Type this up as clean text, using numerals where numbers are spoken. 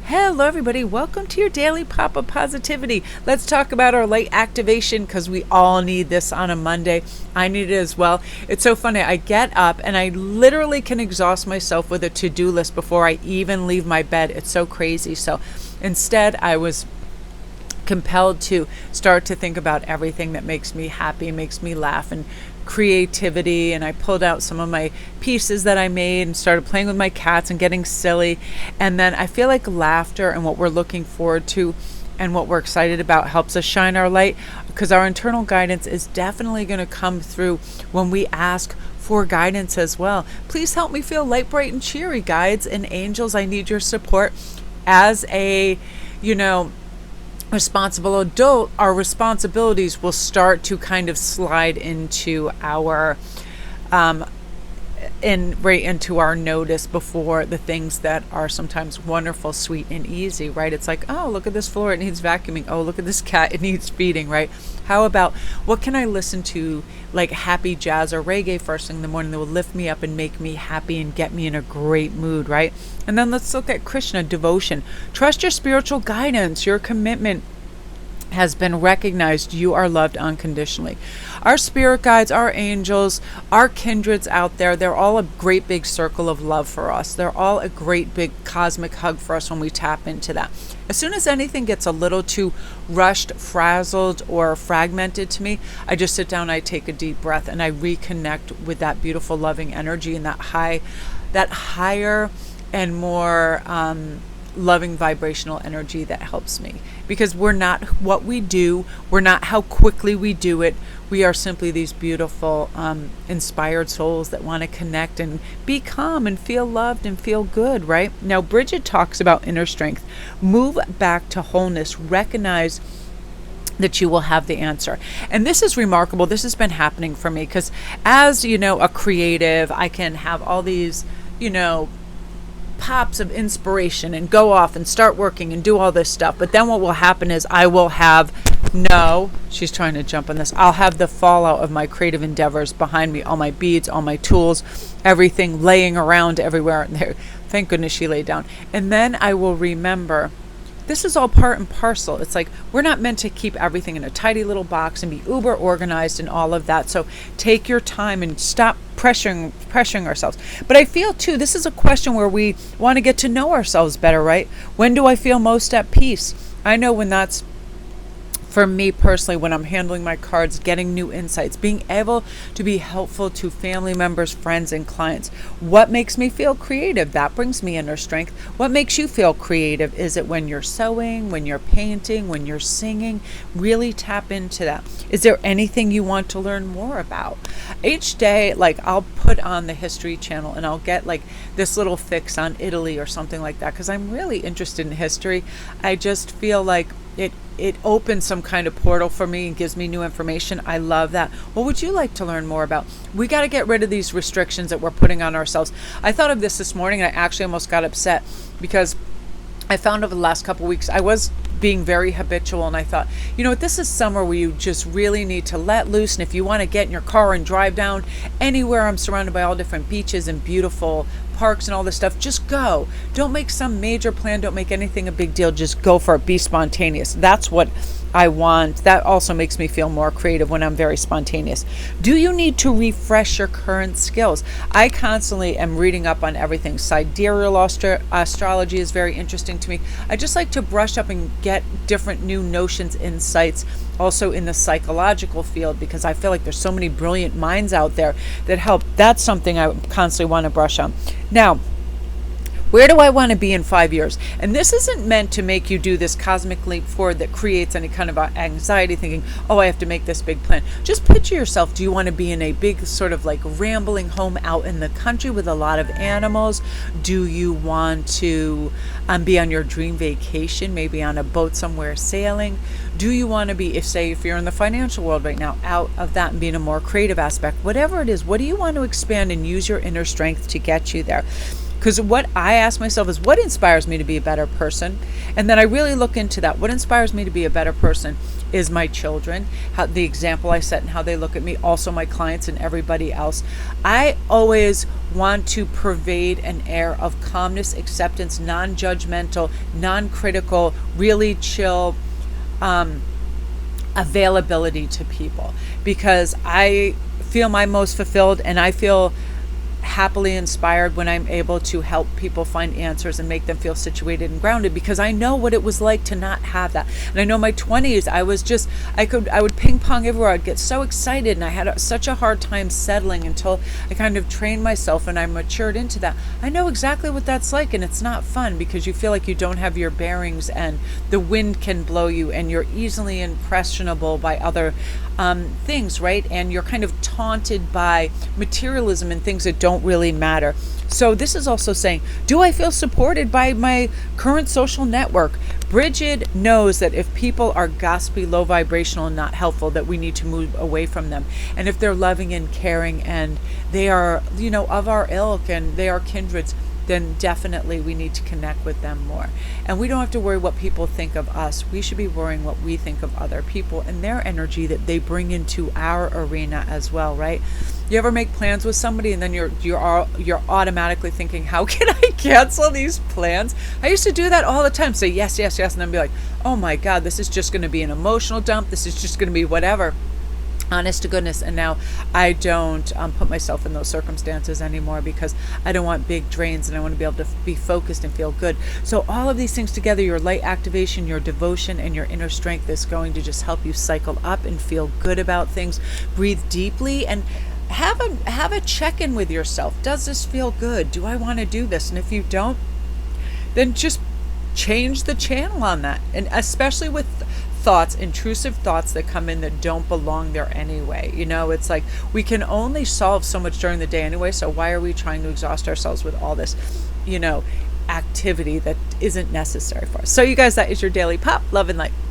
Hello, everybody. Welcome to your daily pop of positivity. Let's talk about our light activation because we all need this on a Monday. I need it as well. It's so funny. I get up and I literally can exhaust myself with a to-do list before I even leave my bed. It's so crazy. So instead, I was compelled to start to think about everything that makes me happy, makes me laugh, and creativity. And I pulled out some of my pieces that I made and started playing with my cats and getting silly. And then I feel like laughter and what we're looking forward to and what we're excited about helps us shine our light, because our internal guidance is definitely going to come through when we ask for guidance as well. Please help me feel light, bright, and cheery, guides and angels. I need your support. As a, responsible adult, our responsibilities will start to kind of slide into our right into our notice before the things that are sometimes wonderful, sweet, and easy, right? It's like, oh, look at this floor, it needs vacuuming. Oh, look at this cat, it needs feeding, right? How about, what can I listen to, like happy jazz or reggae first thing in the morning that will lift me up and make me happy and get me in a great mood, right? And then let's look at Krishna, devotion. Trust your spiritual guidance. Your commitment has been recognized. You are loved unconditionally. Our spirit guides, our angels, our kindreds out there, they're all a great big circle of love for us. They're all a great big cosmic hug for us when we tap into that. As soon as anything gets a little too rushed, frazzled, or fragmented to me, I just sit down, I take a deep breath, and I reconnect with that beautiful, loving energy and that higher and more loving vibrational energy that helps me. Because we're not what we do, we're not how quickly we do it. We are simply these beautiful, inspired souls that want to connect and be calm and feel loved and feel good, right? Now, Bridget talks about inner strength. Move back to wholeness. Recognize that you will have the answer. And this is remarkable. This has been happening for me because as, a creative, I can have all these, pops of inspiration and go off and start working and do all this stuff. But then what will happen is she's trying to jump on this. I'll have the fallout of my creative endeavors behind me, all my beads, all my tools, everything laying around everywhere. And there, thank goodness she laid down. And then I will remember, this is all part and parcel. It's like we're not meant to keep everything in a tidy little box and be uber organized and all of that. So take your time and stop pressuring ourselves. But I feel too, this is a question where we want to get to know ourselves better, right? When do I feel most at peace? I know when that's, for me personally, when I'm handling my cards, getting new insights, being able to be helpful to family members, friends, and clients. What makes me feel creative? That brings me inner strength. What makes you feel creative? Is it when you're sewing, when you're painting, when you're singing? Really tap into that. Is there anything you want to learn more about? Each day, I'll put on the History Channel and I'll get this little fix on Italy or something like that because I'm really interested in history. I just feel like it opens some kind of portal for me and gives me new information. I love that. What would you like to learn more about? We got to get rid of these restrictions that we're putting on ourselves. I thought of this morning and I actually almost got upset because I found over the last couple of weeks I was being very habitual, and I thought, this is summer where you just really need to let loose. And if you want to get in your car and drive down anywhere, I'm surrounded by all different beaches and beautiful parks and all this stuff, just go. Don't make some major plan. Don't make anything a big deal. Just go for it. Be spontaneous. That's what I want. That also makes me feel more creative when I'm very spontaneous. Do you need to refresh your current skills? I constantly am reading up on everything. Sidereal astrology is very interesting to me. I just like to brush up and get different new notions, insights, also in the psychological field, because I feel like there's so many brilliant minds out there that help. That's something I constantly want to brush on. Now, where do I want to be in 5 years? And this isn't meant to make you do this cosmic leap forward that creates any kind of anxiety thinking, oh, I have to make this big plan. Just picture yourself. Do you want to be in a big sort of rambling home out in the country with a lot of animals? Do you want to be on your dream vacation, maybe on a boat somewhere sailing? Do you want to be, if you're in the financial world right now, out of that and be in a more creative aspect? Whatever it is, what do you want to expand and use your inner strength to get you there? Because what I ask myself is, what inspires me to be a better person? And then I really look into that. What inspires me to be a better person is my children, how the example I set and how they look at me, also my clients and everybody else. I always want to pervade an air of calmness, acceptance, non-judgmental, non-critical, really chill availability to people, because I feel my most fulfilled and I feel happily inspired when I'm able to help people find answers and make them feel situated and grounded, because I know what it was like to not have that. And I know my 20s, I would ping pong everywhere. I'd get so excited and I had such a hard time settling until I kind of trained myself and I matured into that. I know exactly what that's like, and it's not fun because you feel like you don't have your bearings and the wind can blow you and you're easily impressionable by other things, right? And you're kind of taunted by materialism and things that don't really matter. So this is also saying, do I feel supported by my current social network? Bridget knows that if people are gossipy, low vibrational, and not helpful, that we need to move away from them. And if they're loving and caring and they are, of our ilk and they are kindreds, then definitely we need to connect with them more. And we don't have to worry what people think of us. We should be worrying what we think of other people and their energy that they bring into our arena as well, right? You ever make plans with somebody and then you're automatically thinking, how can I cancel these plans? I used to do that all the time. Say yes, yes, yes, and then be like, oh my God, this is just going to be an emotional dump. This is just going to be whatever. Honest to goodness. And now I don't put myself in those circumstances anymore, because I don't want big drains and I want to be able to be focused and feel good. So all of these things together, your light activation, your devotion, and your inner strength, is going to just help you cycle up and feel good about things. Breathe deeply and have a check-in with yourself. Does this feel good? Do I want to do this? And if you don't, then just change the channel on that. And especially with thoughts, intrusive thoughts that come in that don't belong there anyway. It's like we can only solve so much during the day anyway, so why are we trying to exhaust ourselves with all this, activity that isn't necessary for us? So you guys, that is your daily pop. Love and light.